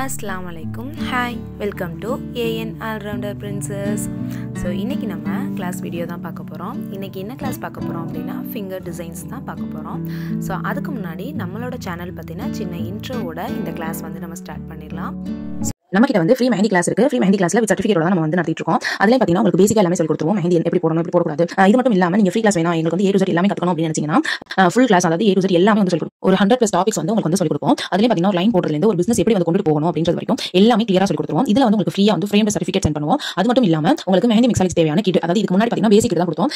Assalamu alaikum. Hi, welcome to AN All-Rounder Princess. So இன்னைக்கு நம்ம class video தான் பார்க்க போறோம். இன்னைக்கு என்ன கிளாஸ் பார்க்க போறோம் அப்படினா ஃபிங்கர் டிசைன்ஸ் தான் பார்க்க போறோம். So அதுக்கு முன்னாடி நம்மளோட சேனல் பத்தின சின்ன இன்ட்ரோவோட இந்த கிளாஸ் வந்து நம்ம ஸ்டார்ட் பண்ணிடலாம். நம்ம கிட்ட வந்து ஃப்ரீ மெஹந்தி கிளாஸ் இருக்கு. ஃப்ரீ மெஹந்தி கிளாஸ்ல வித் சர்டிஃபிகேட்டோட நம்ம வந்து நடத்திட்டு இருக்கோம். அதுல பாத்தீங்கன்னா உங்களுக்கு பேசிக்கா எல்லாமே சொல்லி கொடுத்துருவோம். மெஹந்தி எப்படி போடணும், எப்படி போடக்கூடாது. இது மட்டும் இல்லாம நீங்க ஃப்ரீ கிளாஸ் வேணா எங்களுக்கு வந்து A to Z எல்லாமே கத்துக்கணும் அப்படின்னு நினைச்சீங்கன்னா ஃபுல் கிளாஸ் அதாவது A to Z எல்லாமே வந்து சொல்லி கொடுப்போம். ஒரு 100+ டாபிக்ஸ் வந்து உங்களுக்கு வந்து சொல்லி கொடுப்போம். அதுலயே பாத்தீங்கன்னா லைன் போடுறதுல இருந்து ஒரு பிசினஸ் எப்படி வந்து கொண்டு போகணும் அப்படின்றது வரைக்கும் எல்லாமே கிளியரா சொல்லி கொடுத்துருவோம். இதுல வந்து உங்களுக்கு ஃப்ரீயா வந்து ஃப்ரேம் சர்டிஃபிகேட் சென்ட் பண்ணுவோம். அது மட்டும் இல்லாம உங்களுக்கு மெஹந்தி மிக்ஸாலிக்ஸ் தேவையான கிட், அதாவது இதுக்கு முன்னாடி பாத்தீங்கன்னா பேசிக் தான் கொடுத்தோம்.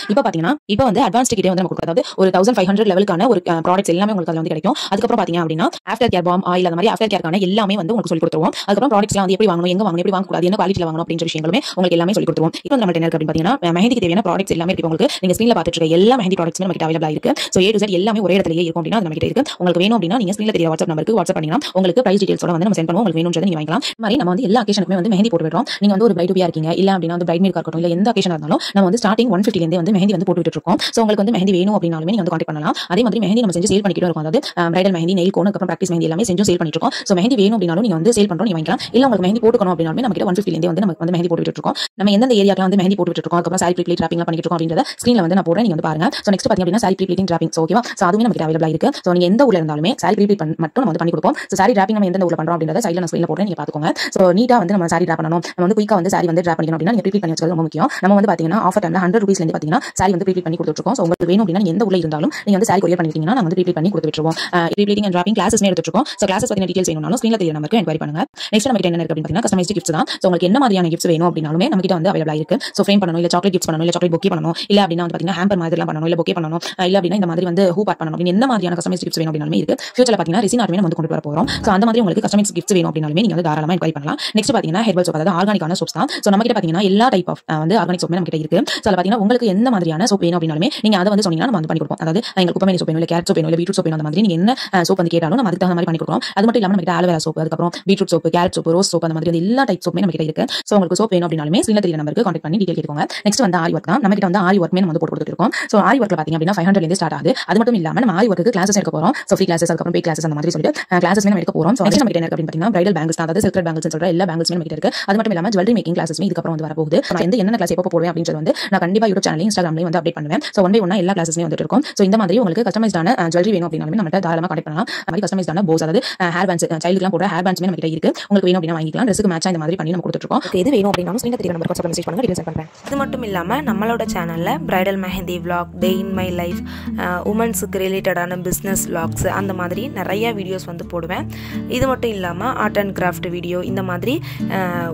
இப்போ வந்து அட்வான்ஸ்ட் கிட்டே வந்து நம்ம கொடுக்குறோம். அதாவது ஒரு 1500 லெவலுக்கான ஒரு ப்ராடக்ட்ஸ் எல்லாமே உங்களுக்கு அதுல வந்து கிடைக்கும். அதுக்கப்புறம் பாத்தீங்க அப்படின்னா ஆஃப்டர் கேர் பாம் ஆயில் அந்த மாதிரி ஆஃப்டர் கேர்க்கான எல்லாமே வந்து உங்களுக்கு சொல்லி கொடுத்துருவோம். அதுக்கப்புறம் ப்ராடக்ட்ஸ்லாம் வந்து எப்படி வாங்கணும், எங்க வாங்கணும், எப்படி வாங்கக்கூடாது, என்ன குவாலிட்டில வாங்கணும் அப்படின்ற விஷயங்களுமே உங்களுக்கு எல்லாமே சொல்லி கொடுத்துருவோம். இப்போ நம்ம என்ன இருக்கு அப்படின்னு பாத்தீங்கன்னா மெஹந்திக்கு தேவையான ப்ராடக்ட்ஸ் எல்லாமே இருக்கு. உங்களுக்கு நீங்க ஸ்கிரீன்ல பாத்துட்டு இருக்க எல்லா மெஹந்தி ப்ராடக்ட்ஸுமே நம்ம கிட்ட அவைலபிளா இருக்கு. சோ A to Z எல்லாமே ஒரே இடத்துலயே இருக்கும் அப்படினா நம்ம கிட்ட இருக்கு. உங்களுக்கு வேணும் அப்படினா நீங்க ஸ்கிரீன்ல தெரிய வாட்ஸ்அப் நம்பருக்கு வாட்ஸ்அப் பண்ணினா உங்களுக்கு பிரைஸ் டீடைல்ஸோட வந்து நம்ம சென்ட் பண்ணுவோம். உங்களுக்கு வேணும்ன்றதை நீங்க வாங்கிக்கலாம். இந்த மாதிரி நம்ம வந்து எல்லா அக்கேஷனுக்குமே வந்து மெஹந்தி போட்டு விடுறோம். நீங்க வந்து ஒரு பிரைட் டுபியா இருக்கீங்க இல்ல அப்படினா வந்து பிரைட் மேக்கா இருக்கட்டும் இல்ல எந்த அக்கேஷனா இருந்தாலும் நம்ம வந்து ஸ்டார்டிங் 150 ல இருந்தே வந்து மெஹந்தி வந்து போட்டு விட்டுட்டு இருக்கோம். சோ உங்களுக்கு வந்து மெஹந்தி வேணும் அப்படினாலுமே நீங்க வந்து கான்டாக்ட் பண்ணலாம். அதே மாதிரி மெஹந்தி நம்ம செஞ்சு சேல் பண்ணிக்கிட்டே இருக்கோம். அதாவது பிரைடல் மெஹந்தி, நெயில் கோன், அப்புறம் பிராக்டிஸ் மெஹந்தி எல்லாமே செஞ்சு சேல் பண்ணிட்டு இருக்கோம். சோ மெஹந்தி வேணும் அப்படினாலும் நீங்க வந்து சேல் பண்றோம், நீங்க வாங்கிக்கலாம். இல்ல உங்களுக்கு மெஹந்தி போட்டுக்கணும் அப்படினாலுமே நம்ம கிட்ட 150 ல இருந்தே வந்து நம்ம வந்து மெஹந்தி போட்டு விட்டுட்டு இருக்கோம். நம்ம எந்தெந்த ஏரியாக்குலாம் வந்து மெஹந்தி போட்டு விட்டுட்டு இருக்கோம், அப்புறம் சாரி ப்ரீப்ளேட் ராப்பிங்லாம் பண்ணிட்டு இருக்கோம் அப்படின்றத ஸ்கிரீன்ல வந்து நான் போடுறேன், நீங்க வந்து பாருங்க. சோ நெக்ஸ்ட் பாத்தீங்க அப்படினா சாரி ப்ரீப்ளேட்டிங் ராப்பிங். சோ ஓகேவா. சோ அதுவும் நமக்கு அவைலபிளா இருக்கு. சோ நீங்க எந்த ஊர்ல இருந்தாலுமே சாரி ப்ரீப்ளேட் மட்டும் நம்ம வந்து பண்ணி கொடுப்போம். சோ சாரி ராப்பிங் நம்ம எந்த ஊர்ல பண்றோம் அப்படின்றத சைடுல நான் ஸ்கிரீன்ல போடுறேன், நீங்க பாத்துக்கோங்க. சோ நீட்டா வந்து நம்ம சாரி ராப் பண்ணனும், நம்ம வந்து குயிக்கா வந்து சாரி வந்து ராப் பண்ணிக்கணும் அப்படினா நீங்க ப்ரீப்ளேட் பண்ணி வச்சுக்கிறது ரொம்ப முக்கியம். நம்ம வந்து பாத்தீங்கன்னா ஆஃபர் டைம்ல 100 ரூபீஸ்ல இருந்து பாத்தீங்கன்னா சாரி வந்து ப்ரீப்ளேட் பண்ணி கொடுத்துட்டு இருக்கோம். சோ உங்களுக்கு வேணும் அப்படினா நீங்க எந்த ஊர்ல இருந்தாலும் நீங்க வந்து சாரி கொரியர் பண்ணிட்டீங்கன்னா நம்ம வந்து ப்ரீப்ளேட் பண்ணி கொடுத்து விட்டுருவோம். ப்ரீப்ளேட்டிங் அண்ட் ராப்பிங் கிளாஸஸ்மே எடுத்துட்டு இருக்கோம். சோ கிளாஸஸ் பத்தின டீடைல்ஸ் வேணும்னாலும் ஸ்கிரீன்ல தெரிய நம்பருக்கு என்கொயரி பண்ணுங்க. நெக்ஸ்ட் நம்ம கிட்ட என்ன இருக்கு அப்படின்னு பாத்தீங்கன்னா கஸ்டமைஸ்டு கிஃப்ட்ஸ் தான். சோ உங்களுக்கு என்ன மாதிரியான கிஃப்ட்ஸ் வேணும் அப்படினாலுமே நம்ம கிட்ட வந்து அவைலபிளா இருக்கு. சோ ஃப்ரேம் பண்ணனும் இல்ல சாக்லேட் கிஃப்ட்ஸ் பண்ணனும் இல்ல சாக்லேட் பொக்கே பண்ணனும் இல்ல அப்படினா வந்து பாத்தீங்கன்னா ஹேம்பர் மாதிரிலாம் பண்ணனும் இல்ல பொக்கே பண்ணனும் இல்ல அப்படினா இந்த மாதிரி வந்து ஹூ பார்ட் பண்ணனும் அப்படின்னு என்ன மாதிரியான கஸ்டமைஸ்டு கிஃப்ட்ஸ் வேணும் அப்படினாலுமே இருக்கு. ஃபியூச்சர்ல பாத்தீங்கன்னா ரெசின் ஆர்ட்மே நம்ம வந்து கொண்டு வர போறோம். சோ அந்த மாதிரி உங்களுக்கு கஸ்டமைஸ்டு கிஃப்ட்ஸ் வேணும் அப்படினாலுமே நீங்க வந்து தாராளமா என்கொயரி பண்ணலாம். நெக்ஸ்ட் பாத்தீங்கன்னா ஹெர்பல் சோப், அதாவது ஆர்கானிக்கான சோப்ஸ் தான். சோ நம்ம கிட்ட பாத்தீங்கன்னா எல்லா டைப் ஆஃப் வந்து ஆர்கானிக் சோப்மே நம்ம கிட்ட இருக்கு. சோ அதுல பாத்தீங்கன்னா உங்களுக்கு எந்த மாதிரியான சோப் வேணும் அப்படினாலுமே நீங்க அதை வந்து சொன்னீங்கன்னா நம்ம வந்து பண்ணி கொடுப்போம். அதாவது எங்களுக்கு குப்பமேனி சோப் வேணும் இல்ல கேரட் சோப் வேணும் இல்ல பீட்ரூட் சோப் வேணும், அந்த மாதிரி நீங்க என்ன சோப் வந்து கேட்டாலும் நம்ம அதுக்கு தகுந்த மாதிரி பண்ணி கொடுப்போம். அது மட்டும் இல்லாம நம்ம கிட்ட ஆலோவேரா சோப், அதுக்கப்புறம் beetroot soap, carrot soap, rose soap, அந்த மாதிரி எல்லா டைப் சோப்மே நம்ம கிட்ட இருக்கு. சோ உங்களுக்கு சோப் வேணும் அப்படினாலுமே ஸ்கிரீன்ல தெரிய நம்பருக்கு கான்டாக்ட் பண்ணி டீடைல் கேட்டுக்கோங்க. நெக்ஸ்ட் வந்து ஆரி ஒர்க் தான். நம்ம கிட்ட வந்து ஆரி ஒர்க்மே நம்ம வந்து போட்டு கொடுத்துட்டு இருக்கோம். சோ ஆரி ஒர்க்ல பாத்தீங்க அப்படினா 500 ல இருந்து ஸ்டார்ட் ஆகுது. அது மட்டும் இல்லாம நம்ம ஆரி ஒர்க்கு கிளாஸஸ் எடுக்க போறோம். சோ ஃப்ரீ கிளாஸஸ் அதுக்கப்புறம் பே கிளாஸஸ் அந்த மாதிரி சொல்லிட்டு கிளாஸஸ்மே நம்ம எடுக்க போறோம். சோ நெக்ஸ்ட் நம்ம கிட்ட என்ன இருக்கு அப்படின்னு பாத்தீங்கன்னா பிரைடல் பேங்கிள்ஸ் தான். அதாவது சில்க் பேங்கிள்ஸ் சொல்ற எல்லா பேங்கிள்ஸ்மே நம்ம கிட்ட இருக்கு. அது மட்டும் இல்லாம ஜுவல்லரி மேக்கிங் கிளாஸஸ்மே இதுக்கு அப்புறம் வந்து வரப்போகுது. நான் என்ன கிளாஸ் எப்போ போடுவேன் அப்படின்றது வந்து நான் கண்டிப்பா யூடியூப் சேனல்ல இன்ஸ்டாகிராம்லயும் வந்து அப்டேட் பண்ணுவேன். சோ ஒன் பை ஒன்னா எல்லா கிளாஸஸ்மே வந்துட்டு இருக்கும். சோ இந்த மாதிரி உங்களுக்கு கஸ்டமைஸ்டான ஜுவல்லரி வேணும் அப்படினாலுமே நம்ம தாராளமா கான்டாக்ட் பண்ணலாம். அந்த மாதிரி கஸ்டமைஸ்டான போஸ், அதாவது ஹேர் பேண்ட்ஸ், சைல்டுக்குலாம் போடுற ஹேர் பேண்ட்ஸ்மே நம்ம கிட்ட இருக்கு. உங்களுக்கு வேணும் அப்படினா வாங்கிக்கலாம். ட்ரெஸ்க்கு மேட்சா இந்த மாதிரி பண்ணி நம்ம கொடுத்துட்டு இருக்கோம். எது வேணும் அப்படினாலும் ஸ்கிரீன்ல தெரிய நம்பருக்கு வாட்ஸ்அப்ல மெசேஜ் பண்ணுங்க, டீடைல்ஸ் சென்ட் பண்றேன். இது மட்டும் இல்லாம நம்மளோட சேனல்ல bridal mehndi vlog, day in my life, உமன்ஸுக்கு ரிலேட்டடான பிஸ்னஸ் vlogs, அந்த மாதிரி நிறைய வீடியோஸ் வந்து போடுவேன். இது மட்டும் இல்லாமல் ஆர்ட் அண்ட் கிராஃப்ட் வீடியோ, இந்த மாதிரி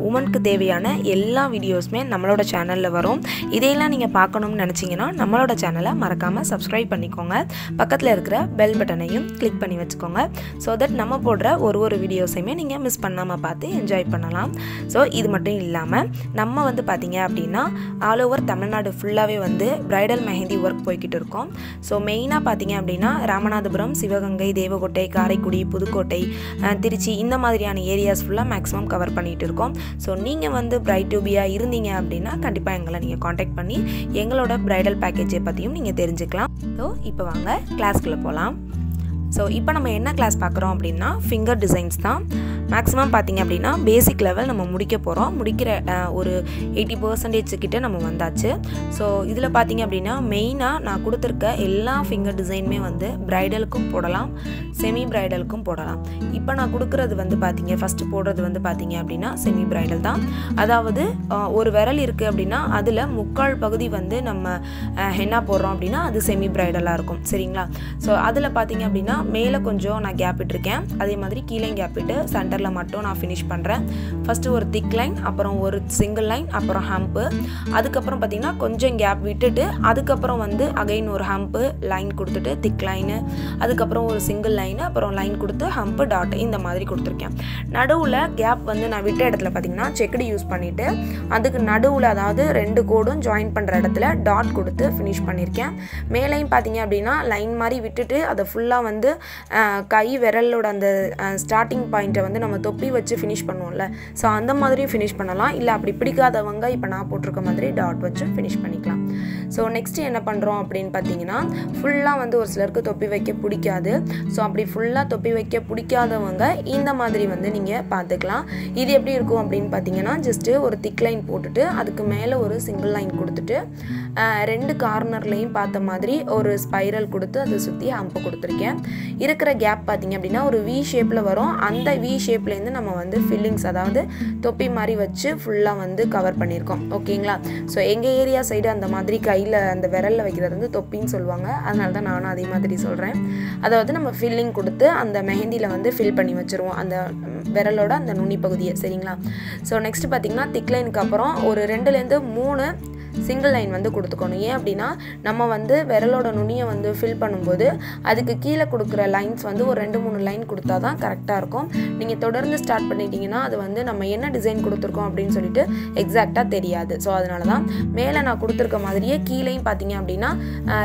உமனுக்கு தேவையான எல்லா வீடியோஸுமே நம்மளோட சேனலில் வரும். இதையெல்லாம் நீங்கள் பார்க்கணும்னு நினச்சிங்கன்னா நம்மளோட சேனலை மறக்காமல் சப்ஸ்கிரைப் பண்ணிக்கோங்க. பக்கத்தில் இருக்கிற பெல் பட்டனையும் கிளிக் பண்ணி வச்சுக்கோங்க. ஸோ தட் நம்ம போடுற ஒரு வீடியோஸையுமே நீங்கள் மிஸ் பண்ணாமல் பார்த்து என்ஜாய் பண்ணலாம். ஸோ இது மட்டும் இல்லாமல் நம்ம வந்து பார்த்தீங்க அப்படின்னா ஆல் ஓவர் தமிழ்நாடு ஃபுல்லாகவே வந்து பிரைடல் மெஹந்தி ஒர்க் போய்கிட்டு இருக்கோம். ஸோ மெயினாக பார்த்தீங்க அப்படின்னா ராமநாதபுரம், சிவகங்கை, தேவகோட்டை, காரைக்குடி, புதுக்கோட்டை, திருச்சி, இந்த மாதிரியான ஏரியாஸ் ஃபுல்லாக மேக்ஸிமம் கவர் பண்ணிகிட்டு இருக்கோம். ஸோ நீங்கள் வந்து பிரைட் டியூபியாக இருந்தீங்க அப்படின்னா கண்டிப்பாக எங்களை நீங்கள் காண்டாக்ட் பண்ணி எங்களோட பிரைடல் பேக்கேஜை பற்றியும் நீங்கள் தெரிஞ்சுக்கலாம். ஸோ இப்போ வாங்க கிளாஸ்க்குள்ளே போகலாம். ஸோ இப்போ நம்ம என்ன கிளாஸ் பார்க்குறோம் அப்படின்னா ஃபிங்கர் டிசைன்ஸ் தான். மேக்ஸிமம் பார்த்திங்க அப்படின்னா பேசிக் லெவல் நம்ம முடிக்க போகிறோம். முடிக்கிற ஒரு 80% கிட்ட நம்ம வந்தாச்சு. ஸோ இதில் பார்த்திங்க அப்படின்னா மெயினாக நான் கொடுத்துருக்க எல்லா ஃபிங்கர் டிசைனுமே வந்து பிரைடலுக்கும் போடலாம், செமி பிரைடலுக்கும் போடலாம். இப்போ நான் கொடுக்குறது வந்து பார்த்திங்க ஃபஸ்ட்டு போடுறது வந்து பார்த்திங்க அப்படின்னா செமி பிரைடல் தான். அதாவது ஒரு விரல் இருக்குது அப்படின்னா அதில் முக்கால் பகுதி வந்து நம்ம ஹென்னா போடுறோம் அப்படின்னா அது செமி பிரைடலாக இருக்கும். சரிங்களா. ஸோ அதில் பார்த்திங்க அப்படின்னா மேலே கொஞ்சம் நான் கேப் விட்டுருக்கேன், அதே மாதிரி கீழே கேப் விட்டு சென்டரில் மட்டும் நான் ஃபினிஷ் பண்ணுறேன். ஃபஸ்ட்டு ஒரு திக் லைன், அப்புறம் ஒரு சிங்கிள் லைன், அப்புறம் ஹம்ப்பு, அதுக்கப்புறம் பார்த்திங்கன்னா கொஞ்சம் கேப் விட்டுட்டு அதுக்கப்புறம் வந்து அகைன் ஒரு ஹம்ப்பு லைன் கொடுத்துட்டு திக் லைனு, அதுக்கப்புறம் ஒரு சிங்கிள் லைனு, அப்புறம் லைன் கொடுத்து ஹம்ப்பு டாட், இந்த மாதிரி கொடுத்துருக்கேன். நடுவில் கேப் வந்து நான் விட்ட இடத்துல பார்த்திங்கன்னா செக்குடு யூஸ் பண்ணிவிட்டு அதுக்கு நடுவில், அதாவது 2 கோடும் ஜாயின் பண்ணுற இடத்துல டாட் கொடுத்து ஃபினிஷ் பண்ணியிருக்கேன். மேலேயும் பார்த்திங்க அப்படின்னா லைன் மாதிரி விட்டுட்டு அதை ஃபுல்லாக வந்து கை விரலோட அந்த ஸ்டார்டிங் பாயிண்ட்டை வந்து நம்ம தொப்பி வச்சு ஃபினிஷ் பண்ணுவோம்ல, ஸோ அந்த மாதிரியும் ஃபினிஷ் பண்ணலாம். இல்லை அப்படி பிடிக்காதவங்க இப்போ நான் போட்டிருக்க மாதிரி டாட் வச்சு ஃபினிஷ் பண்ணிக்கலாம். ஸோ நெக்ஸ்ட்டு என்ன பண்ணுறோம் அப்படின்னு பார்த்தீங்கன்னா, ஃபுல்லாக வந்து ஒரு சிலருக்கு தொப்பி வைக்க பிடிக்காது. ஸோ அப்படி ஃபுல்லாக தொப்பி வைக்க பிடிக்காதவங்க இந்த மாதிரி வந்து நீங்கள் பார்த்துக்கலாம். இது எப்படி இருக்கும் அப்படின்னு பார்த்தீங்கன்னா, ஜஸ்ட்டு ஒரு திக் லைன் போட்டுட்டு அதுக்கு மேலே ஒரு சிங்கிள் லைன் கொடுத்துட்டு 2 கார்னர்லையும் பார்த்த மாதிரி ஒரு ஸ்பைரல் கொடுத்து அதை சுற்றி ஹம்பு கொடுத்துருக்கேன். இருக்கிற கேப் பார்த்தீங்க அப்படின்னா ஒரு வி ஷேப்பில் வரும். அந்த வி ஷேப்லேருந்து நம்ம வந்து ஃபில்லிங்ஸ், அதாவது தொப்பி மாதிரி வச்சு ஃபுல்லாக வந்து கவர் பண்ணியிருக்கோம். ஓகேங்களா? ஸோ எங்கள் ஏரியா சைடு அந்த மாதிரி கையில் அந்த விரலில் வைக்கிறது வந்து தொப்பின்னு சொல்லுவாங்க. அதனால தான் நானும் அதே மாதிரி சொல்கிறேன். அதாவது நம்ம ஃபில்லிங் கொடுத்து அந்த மெஹந்தியில் வந்து ஃபில் பண்ணி வச்சுருவோம் அந்த விரலோட அந்த நுனி பகுதியை. சரிங்களா? ஸோ நெக்ஸ்ட் பார்த்தீங்கன்னா திக் லைனுக்கு அப்புறம் ஒரு 2லேருந்து 3 சிங்கிள் லைன் வந்து கொடுத்துக்கணும். ஏன் அப்படின்னா நம்ம வந்து விரலோட நுனியை வந்து ஃபில் பண்ணும்போது அதுக்கு கீழே கொடுக்குற லைன்ஸ் வந்து ஒரு 2-3 லைன் கொடுத்தா தான் கரெக்டாக இருக்கும். நீங்கள் தொடர்ந்து ஸ்டார்ட் பண்ணிட்டீங்கன்னா அது வந்து நம்ம என்ன டிசைன் கொடுத்துருக்கோம் அப்படின்னு சொல்லிட்டு எக்ஸாக்டாக தெரியாது. ஸோ அதனால தான் மேலே நான் கொடுத்துருக்க மாதிரியே கீழேயும் பார்த்தீங்க அப்படின்னா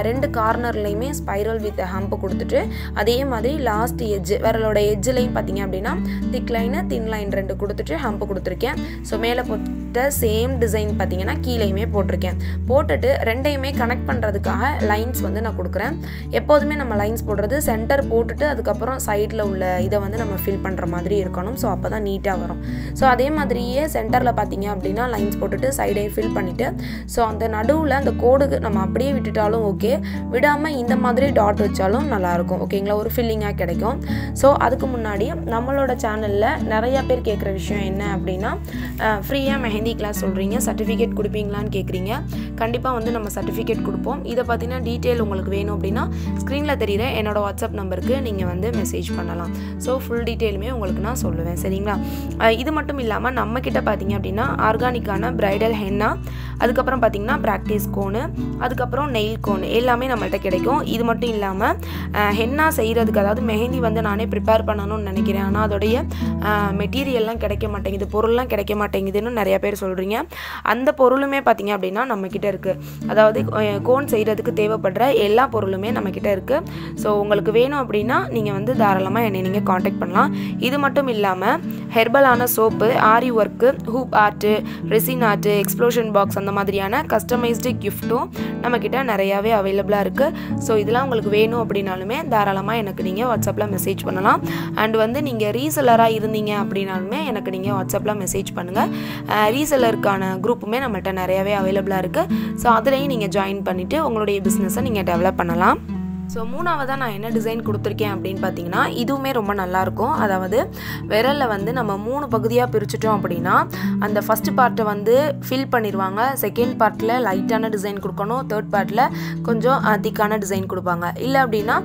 2 கார்னர்லையுமே ஸ்பைரல் வித் ஹம்பு கொடுத்துட்டு அதே மாதிரி லாஸ்ட் எட்ஜ் விரலோட எட்ஜ்லையும் பார்த்தீங்க அப்படின்னா திக் லைனு தின் லைன் 2 கொடுத்துட்டு ஹம்பு கொடுத்துருக்கேன். ஸோ மேலே போட்ட சேம் டிசைன் பார்த்தீங்கன்னா கீழேயுமே போட்டுட்டு 2யுமே கனெக்ட் பண்ணுறதுக்காக லைன்ஸ் வந்து நான் கொடுக்குறேன். எப்போதுமே நம்ம லைன்ஸ் போடுறது சென்டர் போட்டுட்டு அதுக்கப்புறம் சைடில் உள்ள இதை வந்து நம்ம ஃபில் பண்ணுற மாதிரி இருக்கணும். ஸோ அப்போ தான் நீட்டாக வரும். ஸோ அதே மாதிரியே சென்டரில் பார்த்தீங்க அப்படின்னா லைன்ஸ் போட்டுட்டு சைடையும் ஃபில் பண்ணிவிட்டு ஸோ அந்த நடுவில் அந்த கோடுக்கு நம்ம அப்படியே விட்டுட்டாலும் ஓகே, விடாமல் இந்த மாதிரி டாட் வச்சாலும் நல்லாயிருக்கும். ஓகேங்களா? ஒரு ஃபில்லிங்காக கிடைக்கும். ஸோ அதுக்கு முன்னாடி நம்மளோட சேனலில் நிறையா பேர் கேட்குற விஷயம் என்ன அப்படின்னா, ஃப்ரீயாக மெஹந்தி கிளாஸ் சொல்கிறீங்க, சர்டிஃபிகேட் கொடுப்பீங்களான்னு கேட்குறீங்க. கண்டிப்பாக வந்து நம்ம சர்டிஃபிகேட் கொடுப்போம். இதை பார்த்தீங்கன்னா டீட்டெயில் உங்களுக்கு வேணும் அப்படின்னா ஸ்க்ரீனில் தெரியுற என்னோட வாட்ஸ்அப் நம்பருக்கு நீங்கள் வந்து மெசேஜ் பண்ணலாம். ஸோ ஃபுல் டீட்டெயிலுமே உங்களுக்கு நான் சொல்லுவேன். சரிங்களா? இது மட்டும் இல்லாமல் நம்மக்கிட்ட பார்த்தீங்க அப்படின்னா ஆர்கானிக்கான பிரைடல் ஹென்னா, அதுக்கப்புறம் பார்த்தீங்கன்னா ப்ராக்டிஸ் கோனு, அதுக்கப்புறம் நெயில் கோனு எல்லாமே நம்மள்கிட்ட கிடைக்கும். இது மட்டும் இல்லாமல் ஹென்னா செய்கிறதுக்கு, அதாவது மெஹந்தி வந்து நானே ப்ரிப்பேர் பண்ணணும்னு நினைக்கிறேன், ஆனால் அதோடைய மெட்டீரியல்லாம் கிடைக்க மாட்டேங்குது, பொருள்லாம் கிடைக்க மாட்டேங்குதுன்னு நிறைய பேர் சொல்கிறீங்க. அந்த பொருளுமே பார்த்தீங்க அப்படின்னா நம்மக்கிட்ட இருக்குது. அதாவது கோன் செய்கிறதுக்கு தேவைப்படுற எல்லா பொருளுமே நம்மக்கிட்ட இருக்குது. ஸோ உங்களுக்கு வேணும் அப்படின்னா நீங்கள் வந்து தாராளமாக என்னை நீங்கள் காண்டாக்ட் பண்ணலாம். இது மட்டும் இல்லாமல் ஹெர்பலான soap, aari work, hoop art, resin art, explosion box அந்த மாதிரியான கஸ்டமைஸ்டு கிஃப்ட்டும் நம்மக்கிட்ட நிறையாவே அவைலபிளாக இருக்குது. ஸோ இதெல்லாம் உங்களுக்கு வேணும் அப்படின்னாலுமே தாராளமாக எனக்கு நீங்கள் வாட்ஸ்அப்பில் மெசேஜ் பண்ணலாம். அண்ட் வந்து நீங்கள் ரீசெல்லராக இருந்தீங்க அப்படின்னாலுமே எனக்கு நீங்கள் வாட்ஸ்அப்பில் மெசேஜ் பண்ணுங்கள். ரீசெல்லருக்கான குரூப்புமே நம்மள்கிட்ட நிறையாவே அவைலபிளாக இருக்குது. ஸோ அதுலேயும் நீங்கள் ஜாயின் பண்ணிவிட்டு உங்களுடைய பிஸ்னஸை நீங்கள் டெவலப் பண்ணலாம். ஸோ மூணாவதாக நான் என்ன டிசைன் கொடுத்துருக்கேன் அப்படின்னு பார்த்தீங்கன்னா, இதுவுமே ரொம்ப நல்லாயிருக்கும். அதாவது விரலில் வந்து நம்ம 3 பகுதியாக பிரிச்சுட்டோம் அப்படின்னா அந்த ஃபஸ்ட்டு பார்ட்டை வந்து ஃபில் பண்ணிடுவாங்க, செகண்ட் பார்ட்டில் லைட்டான டிசைன் கொடுக்கணும், தேர்ட் பார்ட்டில் கொஞ்சம் திக்கான டிசைன் கொடுப்பாங்க. இல்லை அப்படின்னா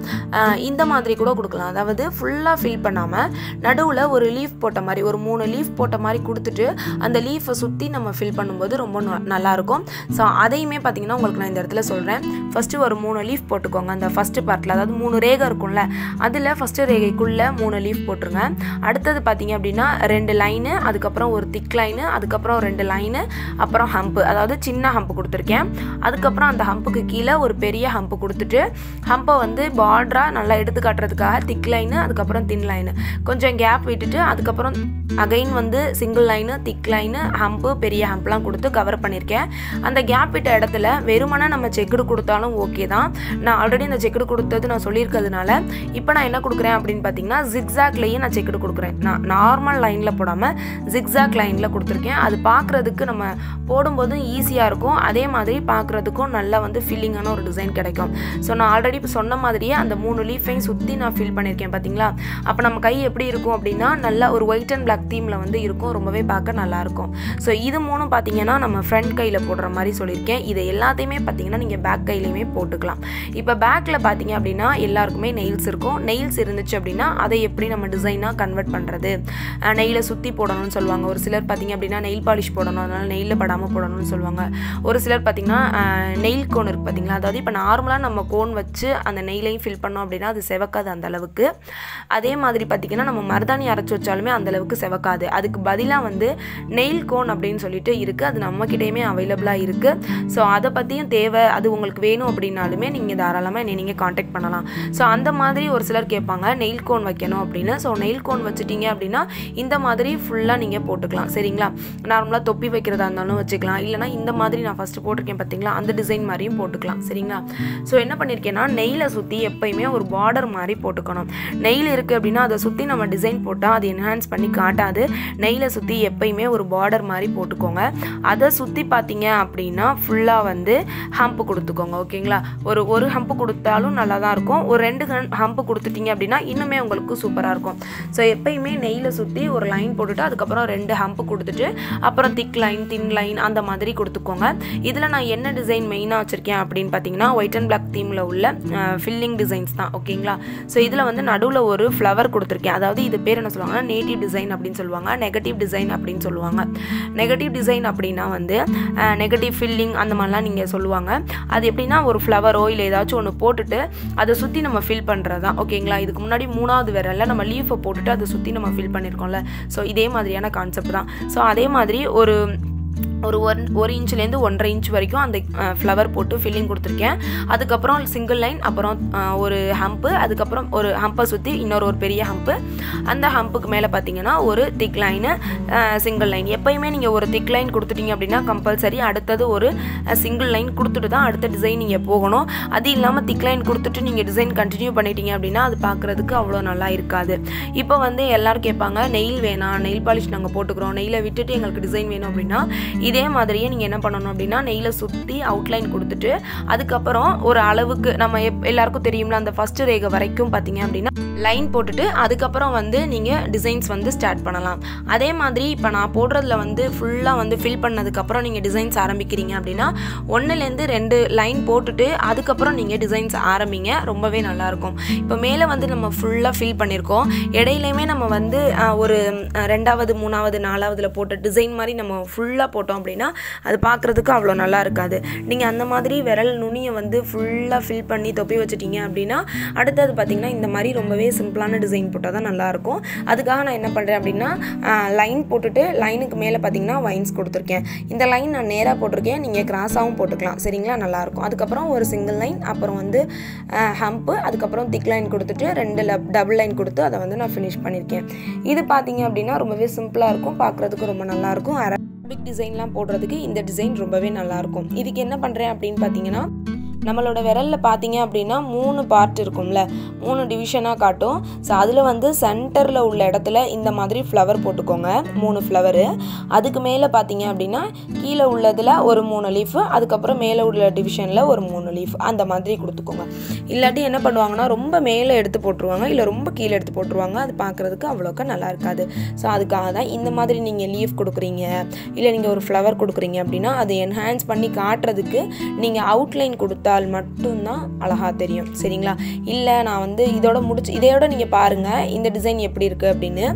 இந்த மாதிரி கூட கொடுக்கலாம். அதாவது ஃபுல்லாக ஃபில் பண்ணாமல் நடுவில் ஒரு லீஃப் போட்ட மாதிரி, ஒரு 3 லீஃப் போட்ட மாதிரி கொடுத்துட்டு அந்த லீஃபை சுற்றி நம்ம ஃபில் பண்ணும்போது ரொம்ப நல்லாயிருக்கும். ஸோ அதையுமே பார்த்தீங்கன்னா உங்களுக்கு நான் இந்த இடத்துல சொல்கிறேன். ஃபஸ்ட்டு ஒரு 3 லீஃப் போட்டுக்கோங்க. அந்த ஃபஸ்ட்டு பார்ட்டில், அதாவது 3 ரேகை இருக்கும்ல, அதில் ஃபஸ்ட்டு ரேகைக்குள்ளே 3 லீஃப் போட்டுருங்க. அடுத்தது பார்த்தீங்க அப்படின்னா 2 லைனு, அதுக்கப்புறம் ஒரு திக் லைனு, அதுக்கப்புறம் 2 லைனு, அப்புறம் ஹம்பு, அதாவது சின்ன ஹம்பு கொடுத்துருக்கேன். அதுக்கப்புறம் அந்த ஹம்புக்கு கீழே ஒரு பெரிய ஹம்பு கொடுத்துட்டு ஹம்பை வந்து பார்டராக நல்லா எடுத்து காட்டுறதுக்காக திக் லைனு, அதுக்கப்புறம் தின் லைனு, கொஞ்சம் கேப் விட்டுட்டு அதுக்கப்புறம் அகைன் வந்து சிங்கிள் லைனு, திக் லைனு, ஹம்பு, பெரிய ஹம்ப்லாம் கொடுத்து கவர் பண்ணியிருக்கேன். அந்த கேப் விட்ட இடத்துல வெறுமனா நம்ம செக்குடு கொடுத்தாலும் ஓகே தான். நான் ஆல்ரெடி அந்த செக்குடு கொடுத்தது நான் சொல்லியிருக்கிறதுனால இப்போ நான் என்ன கொடுக்குறேன் அப்படின்னு பார்த்தீங்கன்னா, ஜிக்ஸாக்லேயே நான் செக்குடு கொடுக்குறேன். நான் நார்மல் லைனில் போடாமல் ஜிக்ஸாக் லைனில் கொடுத்துருக்கேன். அது பார்க்குறதுக்கு நம்ம போடும்போதும் ஈஸியாக இருக்கும், அதே மாதிரி பார்க்குறதுக்கும் நல்லா வந்து ஃபில்லிங்கான ஒரு டிசைன் கிடைக்கும். ஸோ நான் ஆல்ரெடி இப்போ சொன்ன மாதிரியே அந்த 3 லீஃபையும் சுற்றி நான் ஃபில் பண்ணியிருக்கேன் பார்த்தீங்களா. அப்போ நம்ம கை எப்படி இருக்கும் அப்படின்னா நல்லா ஒரு ஒயிட் அண்ட் பிளாக் தீமில் வந்து இருக்கும், ரொம்பவே பார்க்க நல்லாயிருக்கும். ஸோ இது 3 பார்த்தீங்கன்னா நம்ம ஃப்ரண்ட் கையில் போடுற மாதிரி சொல்லியிருக்கேன். இதை எல்லாத்தையுமே பார்த்தீங்கன்னா நீங்கள் பேக் கையிலையுமே போட்டுக்கலாம். இப்போ பேக்கில் பார்த்தீங்க அப்படின்னா எல்லாருக்குமே நெயில்ஸ் இருக்கும். நெயில்ஸ் இருந்துச்சு அப்படின்னா அதை எப்படி நம்ம டிசைனாக கன்வெர்ட் பண்ணுறது, நெயிலை சுற்றி போடணும்னு சொல்லுவாங்க. ஒரு சிலர் பார்த்தீங்க அப்படின்னா நெயில் பாலிஷ் போடணும், அதனால் நெயிலில் படாமல் போடணும்னு சொல்லுவாங்க. ஒரு சிலர் பார்த்தீங்கன்னா நெயில் கோன் இருக்குது பார்த்தீங்களா, அதாவது இப்போ நார்மலாக நம்ம கோன் வச்சு அந்த நெயிலையும் ஃபில் பண்ணோம் அப்படின்னா அது செவக்காது அந்த அளவுக்கு. அதே மாதிரி பார்த்தீங்கன்னா நம்ம மருதாணி அரைச்சி வச்சாலுமே அந்த அளவுக்கு செவக்காது. அதுக்கு பதிலாக வந்து நெயில் கோன் அப்படின்னு சொல்லிட்டு இருக்குது, அது நம்மக்கிட்டேயுமே அவைலபிளாக இருக்குது. ஸோ அதை பற்றியும் தேவை, அது உங்களுக்கு வேணும் அப்படின்னாலுமே நீங்கள் தாராளமாக என்னை நீங்கள் காண்டாக்ட் பண்ணலாம். ஸோ அந்த மாதிரி ஒரு சிலர் கேட்பாங்க நெயில் கோன் வைக்கணும் அப்படின்னு. ஸோ நெயில் கோன் வச்சுட்டிங்க அப்படின்னா இந்த மாதிரி ஃபுல்லாக நீங்கள் போட்டுக்கலாம். சரிங்களா? நார்மலாக தொப்பி வைக்கிறதா இருந்தாலும் வச்சுக்கலாம், இல்லைனா இந்த மாதிரி நான் ஃபஸ்ட்டு போட்டிருக்கேன் பார்த்தீங்களா, அந்த டிசைன் மாதிரியும் போட்டுக்கலாம். சரிங்களா? ஸோ என்ன பண்ணியிருக்கேன்னா நெயிலை சுற்றி எப்பயுமே ஒரு பார்டர் மாதிரி போட்டுக்கணும். நெயில் இருக்குது அப்படின்னா அதை சுற்றி நம்ம டிசைன் போட்டால் அது என்ஹான்ஸ் பண்ணி காட்டாது. நெயிலை சுற்றி எப்பயுமே ஒரு பார்டர் மாதிரி போட்டுக்கோங்க. அதை சுற்றி பார்த்தீங்க அப்படின்னா ஃபுல்லாக வந்து ஹம்ப் கொடுத்துக்கோங்க. ஓகேங்களா? ஒரு ஹம்ப் கொடுத்தாலும் நல்லா தான் இருக்கும். ஒரு 2 ஹம்ப் கொடுத்துட்டீங்க அப்படின்னா இன்னுமே உங்களுக்கு சூப்பராக இருக்கும். ஸோ எப்பயுமே நெயிலை சுற்றி ஒரு லைன் போட்டுட்டு அதுக்கப்புறம் 2 ஹம்ப் கொடுத்துட்டு அப்புறம் திக் லைன் தின் லைன் அந்த மாதிரி கொடுத்துக்கோங்க. இதில் நான் என்ன டிசைன் மெயினாக வச்சுருக்கேன் அப்படின்னு பார்த்தீங்கன்னா ஒயிட் அண்ட் பிளாக் தீமில் உள்ள ஃபில்லிங் டிசைன்ஸ் தான். ஓகேங்களா? ஸோ இதில் வந்து நடுவில் ஒரு ஃப்ளவர் கொடுத்துருக்கேன். அதாவது இது பேர் என்ன சொல்லுவாங்கன்னா நேட்டிவ் டிசைன் அப்படின்னு சொல்லுவாங்க, நெகட்டிவ் டிசைன் அப்படின்னு சொல்லுவாங்க. நெகட்டிவ் டிசைன் அப்படின்னா வந்து நெகட்டிவ் ஃபில்லிங் அந்த மாதிரிலாம் நீங்கள் சொல்லுவாங்க. அது எப்படின்னா ஒரு ஃப்ளவரோ இல்லை ஏதாச்சும் ஒன்று போட்டுட்டு அதை சுற்றி நம்ம ஃபில் பண்ணுறது தான். ஓகேங்களா? இதுக்கு முன்னாடி 3வது விரலில் நம்ம லீஃபை போட்டுட்டு அதை சுற்றி நம்ம ஃபில் பண்ணியிருக்கோம்ல. ஸோ இதே மாதிரியான கான்செப்ட் தான். ஸோ அதே மாதிரி ஒரு 1 இன்ச்லேருந்து 1.5 இன்ச் வரைக்கும் அந்த ஃப்ளவர் போட்டு ஃபில்லிங் கொடுத்துருக்கேன். அதுக்கப்புறம் சிங்கிள் லைன், அப்புறம் ஒரு ஹம்ப்பு, அதுக்கப்புறம் ஒரு ஹம்பை சுற்றி ஒரு பெரிய ஹம்ப்பு, அந்த ஹம்புக்கு மேலே பார்த்தீங்கன்னா ஒரு திக் லைனு, சிங்கிள் லைன். எப்போயுமே நீங்கள் ஒரு திக் லைன் கொடுத்துட்டீங்க அப்படின்னா கம்பல்சரி அடுத்தது ஒரு சிங்கிள் லைன் கொடுத்துட்டு தான் அடுத்த டிசைன் நீங்கள் போகணும். அது இல்லாமல் திக் லைன் கொடுத்துட்டு நீங்கள் டிசைன் கண்டினியூ பண்ணிட்டீங்க அப்படின்னா அது பார்க்குறதுக்கு அவ்வளோ நல்லா இருக்காது. இப்போ வந்து எல்லோரும் கேட்பாங்க நெயில் வேணாம், நெயில் பாலிஷ் நாங்கள் போட்டுக்கிறோம், நெயிலை விட்டுட்டு எங்களுக்கு டிசைன் வேணும் அப்படின்னா இதே மாதிரியே நீங்கள் என்ன பண்ணணும் அப்படின்னா நெயிலை சுற்றி அவுட்லைன் கொடுத்துட்டு அதுக்கப்புறம் ஒரு அளவுக்கு நம்ம எல்லாருக்கும் தெரியும்ல அந்த ஃபஸ்ட்டு ரேகை வரைக்கும் பார்த்தீங்க அப்படின்னா லைன் போட்டுட்டு அதுக்கப்புறம் வந்து நீங்கள் டிசைன்ஸ் வந்து ஸ்டார்ட் பண்ணலாம். அதே மாதிரி இப்போ நான் போடுறதுல வந்து ஃபுல்லாக வந்து ஃபில் பண்ணதுக்கப்புறம் நீங்கள் டிசைன்ஸ் ஆரம்பிக்கிறீங்க அப்படின்னா 1லேருந்து 2 லைன் போட்டுட்டு அதுக்கப்புறம் நீங்கள் டிசைன்ஸ் ஆரம்பிங்க. ரொம்பவே நல்லாயிருக்கும். இப்போ மேலே வந்து நம்ம ஃபுல்லாக ஃபில் பண்ணியிருக்கோம், இடையிலையுமே நம்ம வந்து ஒரு 2வது 3வது 4வதுல போட்ட டிசைன் மாதிரி நம்ம ஃபுல்லாக போட்டோம் அப்படின்னா அது பார்க்குறதுக்கு அவ்வளோ நல்லா இருக்காது. நீங்கள் அந்த மாதிரி விரல் நுனியை வந்து ஃபுல்லாக ஃபில் பண்ணி தொப்பி வச்சுட்டீங்க அப்படின்னா அடுத்தது பார்த்திங்கன்னா இந்த மாதிரி ரொம்பவே சிம்பிளான டிசைன் போட்டால் தான் நல்லாயிருக்கும். அதுக்காக நான் என்ன பண்ணுறேன் அப்படின்னா லைன் போட்டுட்டு லைனுக்கு மேலே பார்த்தீங்கன்னா வைன்ஸ் கொடுத்துருக்கேன். இந்த லைன் நான் நேராக போட்டிருக்கேன், நீங்கள் கிராஸாகவும் போட்டுக்கலாம். சரிங்களா? நல்லாயிருக்கும். அதுக்கப்புறம் ஒரு சிங்கிள் லைன், அப்புறம் வந்து ஹம்ப்பு, அதுக்கப்புறம் திக் லைன் கொடுத்துட்டு 2 டபுள் லைன் கொடுத்து அதை வந்து நான் ஃபினிஷ் பண்ணியிருக்கேன். இது பார்த்தீங்க அப்படின்னா ரொம்பவே சிம்பிளாக இருக்கும், பார்க்குறதுக்கு ரொம்ப நல்லாயிருக்கும். அரபிக் டிசைன்லாம் போடுறதுக்கு இந்த டிசைன் ரொம்பவே நல்லாயிருக்கும். இதுக்கு என்ன பண்ணுறேன் அப்படின்னு பார்த்தீங்கன்னா நம்மளோட விரலில் பார்த்தீங்க அப்படின்னா 3 பார்ட் இருக்கும்ல, 3 டிவிஷனாக காட்டும். ஸோ அதில் வந்து சென்டரில் உள்ள இடத்துல இந்த மாதிரி ஃப்ளவர் போட்டுக்கோங்க, 3 ஃப்ளவரு. அதுக்கு மேலே பார்த்தீங்க அப்படின்னா கீழே உள்ளதில் ஒரு 3 லீஃபு, அதுக்கப்புறம் மேலே உள்ள டிவிஷனில் ஒரு 3 லீஃப், அந்த மாதிரி கொடுத்துக்கோங்க. இல்லாட்டி என்ன பண்ணுவாங்கன்னா ரொம்ப மேலே எடுத்து போட்டுருவாங்க, இல்லை ரொம்ப கீழே எடுத்து போட்டுருவாங்க. அது பார்க்குறதுக்கு அவ்வளோக்கா நல்லா இருக்காது. ஸோ அதுக்காக தான் இந்த மாதிரி நீங்கள் லீஃப் கொடுக்குறீங்க, இல்லை நீங்கள் ஒரு ஃப்ளவர் கொடுக்குறீங்க அப்படின்னா அதை என்ஹான்ஸ் பண்ணி காட்டுறதுக்கு நீங்கள் அவுட்லைன் கொடுத்தா மட்டும்தான் அழகா தெரியும். சரிங்களா? இல்லை நான் வந்து இதையோட நீங்கள் பாருங்கள் இந்த டிசைன் எப்படி இருக்குது அப்படின்னு.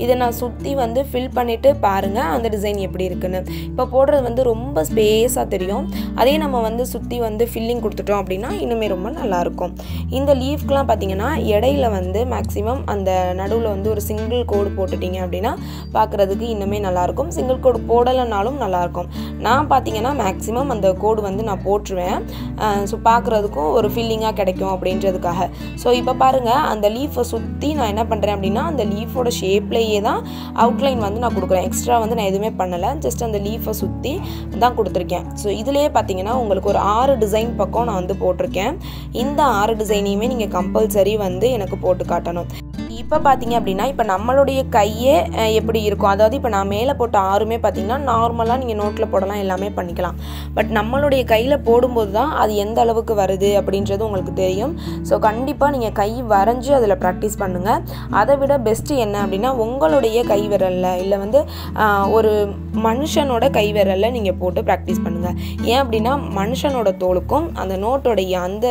இதை நான் சுற்றி வந்து ஃபில் பண்ணிவிட்டு பாருங்கள் அந்த டிசைன் எப்படி இருக்குன்னு. இப்போ போடுறது வந்து ரொம்ப ஸ்பேஸாக தெரியும். அதே நம்ம வந்து சுற்றி வந்து ஃபில்லிங் கொடுத்துட்டோம் அப்படின்னா இன்னுமே ரொம்ப நல்லாயிருக்கும். இந்த லீஃப்க்கெலாம் பார்த்தீங்கன்னா இடையில வந்து மேக்ஸிமம் அந்த நடுவில் வந்து ஒரு சிங்கிள் கோடு போட்டுட்டிங்க அப்படின்னா பார்க்குறதுக்கு இன்னுமே நல்லாயிருக்கும். சிங்கிள் கோடு போடலைனாலும் நல்லாயிருக்கும். நான் பார்த்தீங்கன்னா மேக்ஸிமம் அந்த கோடு வந்து நான் போட்டுருவேன். ஸோ பார்க்குறதுக்கும் ஒரு ஃபீலிங்காக கிடைக்கும் அப்படின்றதுக்காக. ஸோ இப்போ பாருங்கள் அந்த லீஃபை சுற்றி நான் என்ன பண்ணுறேன் அப்படின்னா அந்த லீஃபோட ஷேப்லேயே தான் அவுட்லைன் வந்து நான் கொடுக்குறேன். எக்ஸ்ட்ரா வந்து நான் எதுவுமே பண்ணலை, ஜஸ்ட் அந்த லீஃபை சுற்றி தான் கொடுத்துருக்கேன். ஸோ இதுலேயே பார்த்தீங்கன்னா உங்களுக்கு ஒரு 6 டிசைன் பக்கம் நான் வந்து போட்டிருக்கேன். இந்த 6 டிசைனையுமே நீங்கள் கம்பல்சரி வந்து எனக்கு போட்டு காட்டணும். இப்போ பார்த்தீங்க அப்படின்னா இப்போ நம்மளுடைய கையே எப்படி இருக்கும், அதாவது இப்போ நான் மேலே போட்ட 6மே பார்த்தீங்கன்னா நார்மலாக நீங்கள் நோட்டில் போடலாம், எல்லாமே பண்ணிக்கலாம். பட் நம்மளுடைய கையில் போடும்போது தான் அது எந்த அளவுக்கு வருது அப்படின்றது உங்களுக்கு தெரியும். ஸோ கண்டிப்பாக நீங்கள் கை வரைஞ்சி அதில் ப்ராக்டிஸ் பண்ணுங்கள். அதை விட பெஸ்ட்டு என்ன அப்படின்னா உங்களுடைய கை விரலில் இல்லை வந்து ஒரு மனுஷனோட கை விரலில் நீங்கள் போட்டு ப்ராக்டிஸ் பண்ணுங்கள். ஏன் அப்படின்னா மனுஷனோட தோலுக்கும் அந்த நோட்டோடைய அந்த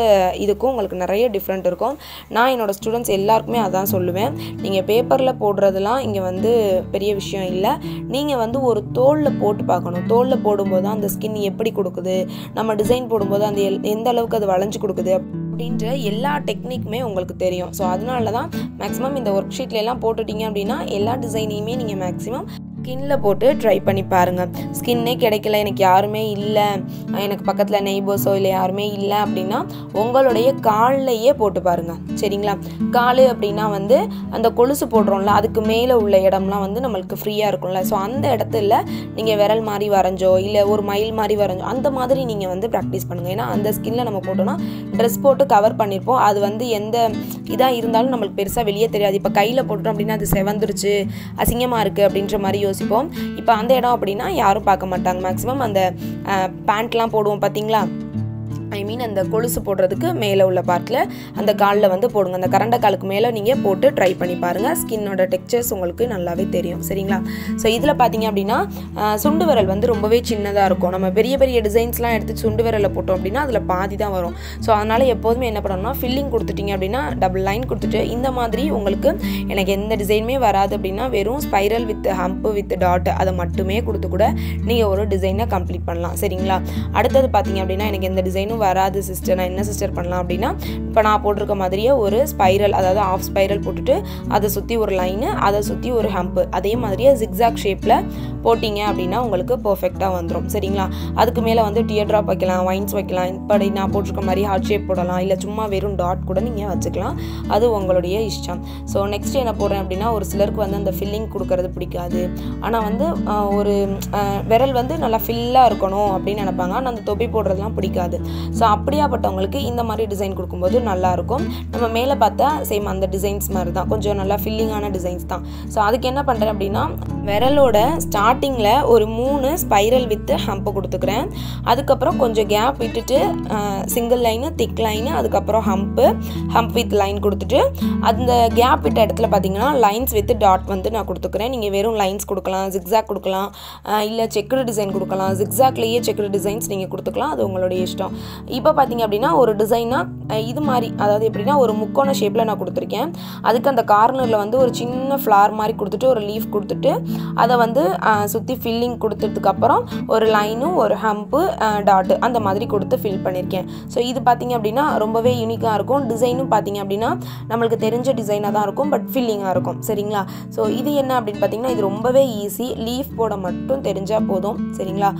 இதுக்கும் உங்களுக்கு நிறைய டிஃப்ரெண்ட் இருக்கும். நான் என்னோடய ஸ்டூடெண்ட்ஸ் எல்லாருக்குமே அதான் சொல்லுவேன். நீங்கள் பேப்பரில் போடுறதுலாம் இங்கே வந்து பெரிய விஷயம் இல்லை. நீங்கள் வந்து ஒரு தோலில் போட்டு பார்க்கணும். தோலில் போடும்போது தான் அந்த ஸ்கின் எப்படி கொடுக்குது, நம்ம டிசைன் போடும்போது அந்த எந்த அளவுக்கு அது வளைஞ்சு கொடுக்குது அப்படின்ற எல்லா டெக்னிக்குமே உங்களுக்கு தெரியும். ஸோ அதனால தான் மேக்ஸிமம் இந்த ஒர்க் ஷீட்லாம் போட்டுட்டிங்க அப்படின்னா எல்லா டிசைனையுமே நீங்கள் மேக்ஸிமம் ஸ்கின்ல போட்டு ட்ரை பண்ணி பாருங்கள். ஸ்கின்னே கிடைக்கல, எனக்கு யாருமே இல்லை, எனக்கு பக்கத்தில் நெய்பர்ஸோ இல்லை யாருமே இல்லை அப்படின்னா உங்களுடைய கால்லையே போட்டு பாருங்கள். சரிங்களா? கால் அப்படின்னா வந்து அந்த கொலுசு போடுறோம்ல, அதுக்கு மேலே உள்ள இடம்லாம் வந்து நம்மளுக்கு ஃப்ரீயாக இருக்கும்ல. ஸோ அந்த இடத்துல நீங்கள் விரல் மாதிரி வரைஞ்சோ இல்லை ஒரு மயில் மாதிரி வரைஞ்சோ அந்த மாதிரி நீங்கள் வந்து ப்ராக்டிஸ் பண்ணுங்கள். ஏன்னா அந்த ஸ்கின்ல நம்ம போட்டோம்னா ட்ரெஸ் போட்டு கவர் பண்ணியிருப்போம், அது வந்து எந்த இதாக இருந்தாலும் நம்மளுக்கு பெருசாக வெளியே தெரியாது. இப்போ கையில் போட்டோம் அப்படின்னா அது செவந்துருச்சு, அசிங்கமாக இருக்குது அப்படின்ற மாதிரி யோசிப்போம். இப்போ அந்த இடம் அப்படின்னா யாரும் பார்க்க மாட்டாங்க. மேக்ஸிமம் அந்த பேண்ட்லாம் போடுவோம் பார்த்தீங்களா, ஐ மீன் அந்த கொலுசு போடுறதுக்கு மேலே உள்ள பார்ட்டில் அந்த காலில் வந்து போடுங்க. அந்த கரண்டை காலுக்கு மேலே நீங்கள் போட்டு ட்ரை பண்ணி பாருங்கள். ஸ்கின்னோட டெக்ஸ்சர்ஸ் உங்களுக்கு நல்லாவே தெரியும். சரிங்களா? ஸோ இதில் பார்த்தீங்க அப்படின்னா சுண்டு விரல் வந்து ரொம்பவே சின்னதாக இருக்கும். நம்ம பெரிய பெரிய டிசைன்ஸ்லாம் எடுத்து சுண்டு விரலில் போட்டோம் அப்படின்னா அதில் பாதி தான் வரும். ஸோ அதனால் எப்போதுமே என்ன பண்ணணும்னா ஃபில்லிங் கொடுத்துட்டிங்க அப்படின்னா டபுள் லைன் கொடுத்துட்டு இந்த மாதிரி உங்களுக்கு எனக்கு எந்த டிசைனுமே வராது அப்படின்னா வெறும் spiral with hump with dot அதை மட்டுமே கொடுத்து கூட நீங்கள் ஒரு டிசைனை கம்ப்ளீட் பண்ணலாம். சரிங்களா? அடுத்தது பார்த்தீங்க அப்படின்னா எனக்கு எந்த டிசைனும் வராது சிஸ்டர், நான் என்ன சிஸ்டர் பண்ணலாம் அப்படின்னா இப்போ நான் போட்டிருக்க மாதிரியே ஒரு ஸ்பைரல், அதாவது ஆஃப் ஸ்பைரல் போட்டுட்டு அதை சுற்றி ஒரு லைனு, அதை சுற்றி ஒரு ஹம்ப்பு, அதே மாதிரியே ஜிக்ஸாக் ஷேப்பில் போட்டிங்க அப்படின்னா உங்களுக்கு பர்ஃபெக்டாக வந்துடும். சரிங்களா? அதுக்கு மேலே வந்து டியர் ட்ராப் வைக்கலாம், வைன்ஸ் வைக்கலாம், இப்படி நான் போட்டிருக்க மாதிரி ஹார்ட் ஷேப் போடலாம், இல்லை சும்மா வெறும் டாட் கூட நீங்கள் வச்சுக்கலாம், அது உங்களுடைய இஷ்டம். ஸோ நெக்ஸ்ட் என்ன போடுறேன் அப்படின்னா ஒரு சிலருக்கு வந்து அந்த ஃபில்லிங் கொடுக்கறது பிடிக்காது, ஆனால் வந்து ஒரு விரல் வந்து நல்லா ஃபில்லாக இருக்கணும் அப்படின்னு நினைப்பாங்க, ஆனால் அந்த தொப்பி போடுறதுலாம் பிடிக்காது. ஸோ அப்படியாப்பட்டவங்களுக்கு இந்த மாதிரி டிசைன் கொடுக்கும்போது நல்லாயிருக்கும். நம்ம மேலே பார்த்தா சேம் அந்த டிசைன்ஸ் மாதிரி தான், கொஞ்சம் நல்லா ஃபில்லிங்கான டிசைன்ஸ் தான். ஸோ அதுக்கு என்ன பண்ணுறேன் அப்படின்னா விரலோட ஸ்டார்டிங்கில் ஒரு 3 ஸ்பைரல் வித்து ஹம்பு கொடுத்துக்கிறேன். அதுக்கப்புறம் கொஞ்சம் கேப் விட்டுட்டு சிங்கிள் லைனு, திக் லைனு, அதுக்கப்புறம் ஹம்ப் வித் லைன் கொடுத்துட்டு அந்த கேப் விட்ட இடத்துல பார்த்தீங்கன்னா லைன்ஸ் வித் டாட் வந்து நான் கொடுத்துக்கிறேன். நீங்கள் வெறும் லைன்ஸ் கொடுக்கலாம், ஜிக்ஸாக் கொடுக்கலாம், இல்லை செக்குடு டிசைன் கொடுக்கலாம், ஜிக்ஸாக்லேயே செக்குடு டிசைன்ஸ் நீங்கள் கொடுத்துக்கலாம், அது உங்களுடைய இஷ்டம். இப்போ பார்த்தீங்க அப்படின்னா ஒரு டிசைனாக இது மாதிரி, அதாவது எப்படின்னா ஒரு முக்கோண ஷேப்பில் நான் கொடுத்துருக்கேன். அதுக்கு அந்த கார்னரில் வந்து ஒரு சின்ன ஃப்ளார் மாதிரி கொடுத்துட்டு ஒரு லீஃப் கொடுத்துட்டு அதை வந்து சுற்றி ஃபில்லிங் கொடுத்ததுக்கப்புறம் ஒரு லைனும் ஒரு ஹம்ப்பு டாட்டு அந்த மாதிரி கொடுத்து ஃபில் பண்ணியிருக்கேன். ஸோ இது பார்த்தீங்க அப்படின்னா ரொம்பவே யூனிக்காக இருக்கும். டிசைனும் பார்த்தீங்க அப்படின்னா நம்மளுக்கு தெரிஞ்ச டிசைனாக தான் இருக்கும், பட் ஃபில்லிங்காக இருக்கும். சரிங்களா? ஸோ இது என்ன அப்படின்னு பார்த்தீங்கன்னா இது ரொம்பவே ஈஸி, லீஃப் போட மட்டும் தெரிஞ்சால் போதும். சரிங்களா?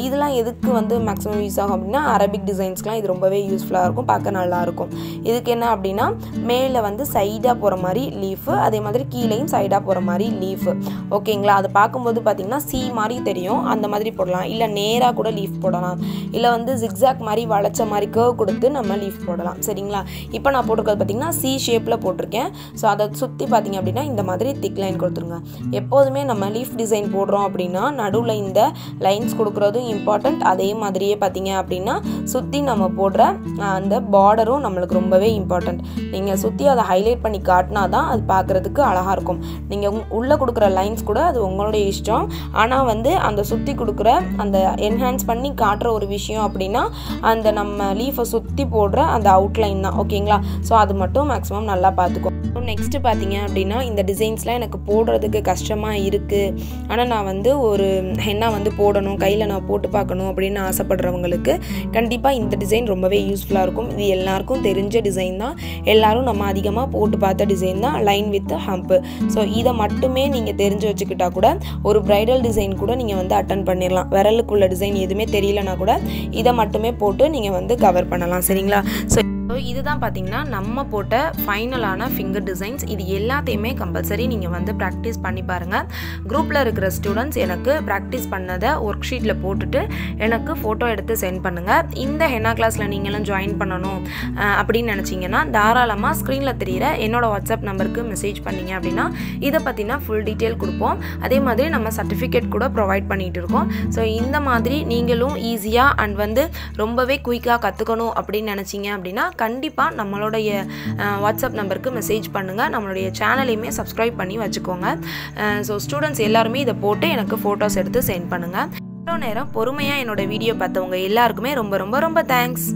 இதெல்லாம் எதுக்கு வந்து மேக்ஸிமம் யூஸ் ஆகும் அப்படின்னா அரபிக் டிசைன்ஸ்க்குலாம் இது ரொம்பவே யூஸ்ஃபுல்லாக இருக்கும், பார்க்க நல்லாயிருக்கும். இதுக்கு என்ன அப்படின்னா மேலே வந்து சைடாக போகிற மாதிரி லீஃபு, அதே மாதிரி கீழேயும் சைடாக போகிற மாதிரி லீஃபு. ஓகேங்களா? அதை பார்க்கும்போது பார்த்தீங்கன்னா சி மாதிரி தெரியும், அந்த மாதிரி போடலாம், இல்லை நேராக கூட லீஃப் போடலாம், இல்லை வந்து ஜிக்ஸாக் மாதிரி வளைச்ச மாதிரி கர்வ் கொடுத்து நம்ம லீஃப் போடலாம். சரிங்களா? இப்போ நான் போட்டிருக்கிறது பார்த்தீங்கன்னா சி ஷேப்பில் போட்டிருக்கேன். ஸோ அதை சுற்றி பார்த்தீங்க அப்படின்னா இந்த மாதிரி திக் லைன் கொடுத்துருங்க. எப்போதுமே நம்ம லீஃப் டிசைன் போடுறோம் அப்படின்னா நடுவில் இந்த லைன்ஸ் கொடுக்குறதும் இம்பார்ட்டண்ட், அதே மாதிரியே பார்த்தீங்க அப்படின்னா சுற்றி நம்ம போடுற அந்த பார்டரும் நம்மளுக்கு ரொம்பவே இம்பார்ட்டண்ட். நீங்கள் சுற்றி அதை ஹைலைட் பண்ணி காட்டினா தான் அது பார்க்குறதுக்கு அழகாக இருக்கும். நீங்கள் உள்ளே கொடுக்குற லைன்ஸ் கூட அது உங்களுடைய இஷ்டம், ஆனால் வந்து அந்த சுற்றி கொடுக்குற அந்த என்ஹான்ஸ் பண்ணி காட்டுற ஒரு விஷயம் அப்படின்னா அந்த நம்ம லீஃபை சுற்றி போடுற அந்த அவுட்லைன் தான். ஓகேங்களா? ஸோ அது மட்டும் மேக்ஸிமம் நல்லா பார்த்துக்கோ. நெக்ஸ்ட்டு பார்த்தீங்க அப்படின்னா இந்த டிசைன்ஸ்லாம் எனக்கு போடுறதுக்கு கஷ்டமாக இருக்குது, ஆனால் நான் வந்து ஒரு ஹென்னா வந்து போடணும், கையில் நான் போட்டு பார்க்கணும் அப்படின்னு ஆசைப்படுறவங்களுக்கு கண்டிப்பாக இந்த டிசைன் ரொம்பவே யூஸ்ஃபுல்லாக இருக்கும். இது எல்லாருக்கும் தெரிஞ்ச டிசைன் தான், எல்லாரும் நம்ம அதிகமாக போட்டு பார்த்த டிசைன் தான், லைன் வித் ஹம்ப்பு. ஸோ இதை மட்டுமே நீங்கள் தெரிஞ்சு வச்சுக்கிட்டா கூட ஒரு ப்ரைடல் டிசைன் கூட நீங்கள் வந்து அட்டன் பண்ணிடலாம். விரலுக்குள்ள டிசைன் எதுவுமே தெரியலனா கூட இதை மட்டுமே போட்டு நீங்கள் வந்து கவர் பண்ணலாம். சரிங்களா? ஸோ இதுதான் பார்த்தீங்கன்னா நம்ம போட்ட ஃபைனலான ஃபிங்கர் டிசைன்ஸ். இது எல்லாத்தையுமே கம்பல்சரி நீங்கள் வந்து ப்ராக்டிஸ் பண்ணி பாருங்கள். குரூப்பில் இருக்கிற ஸ்டூடெண்ட்ஸ் எனக்கு ப்ராக்டிஸ் பண்ணதை ஒர்க் ஷீட்டில் போட்டுட்டு எனக்கு ஃபோட்டோ எடுத்து சென்ட் பண்ணுங்கள். இந்த ஹென்னா கிளாஸில் நீங்களும் ஜாயின் பண்ணணும் அப்படின்னு நினச்சிங்கன்னா தாராளமாக ஸ்க்ரீனில் தெரிகிற என்னோடய வாட்ஸ்அப் நம்பருக்கு மெசேஜ் பண்ணிங்க அப்படின்னா இதை பற்றினா ஃபுல் டீட்டெயில் கொடுப்போம். அதே மாதிரி நம்ம சர்டிஃபிகேட் கூட ப்ரொவைட் பண்ணிகிட்டு இருக்கோம். ஸோ இந்த மாதிரி நீங்களும் ஈஸியாக அண்ட் வந்து ரொம்பவே குயிக்காக கற்றுக்கணும் அப்படின்னு நினச்சிங்க அப்படின்னா கண்டிப்பாக நம்மளுடைய வாட்ஸ்அப் நம்பருக்கு மெசேஜ் பண்ணுங்கள். நம்மளுடைய சேனலையுமே சப்ஸ்கிரைப் பண்ணி வச்சுக்கோங்க. ஸோ ஸ்டூடெண்ட்ஸ் எல்லாருமே இதை போட்டு எனக்கு ஃபோட்டோஸ் எடுத்து சென்ட் பண்ணுங்கள். இவ்வளோ நேரம் பொறுமையாக என்னோடய வீடியோ பார்த்தவங்க எல்லாருக்குமே ரொம்ப ரொம்ப ரொம்ப தேங்க்ஸ்.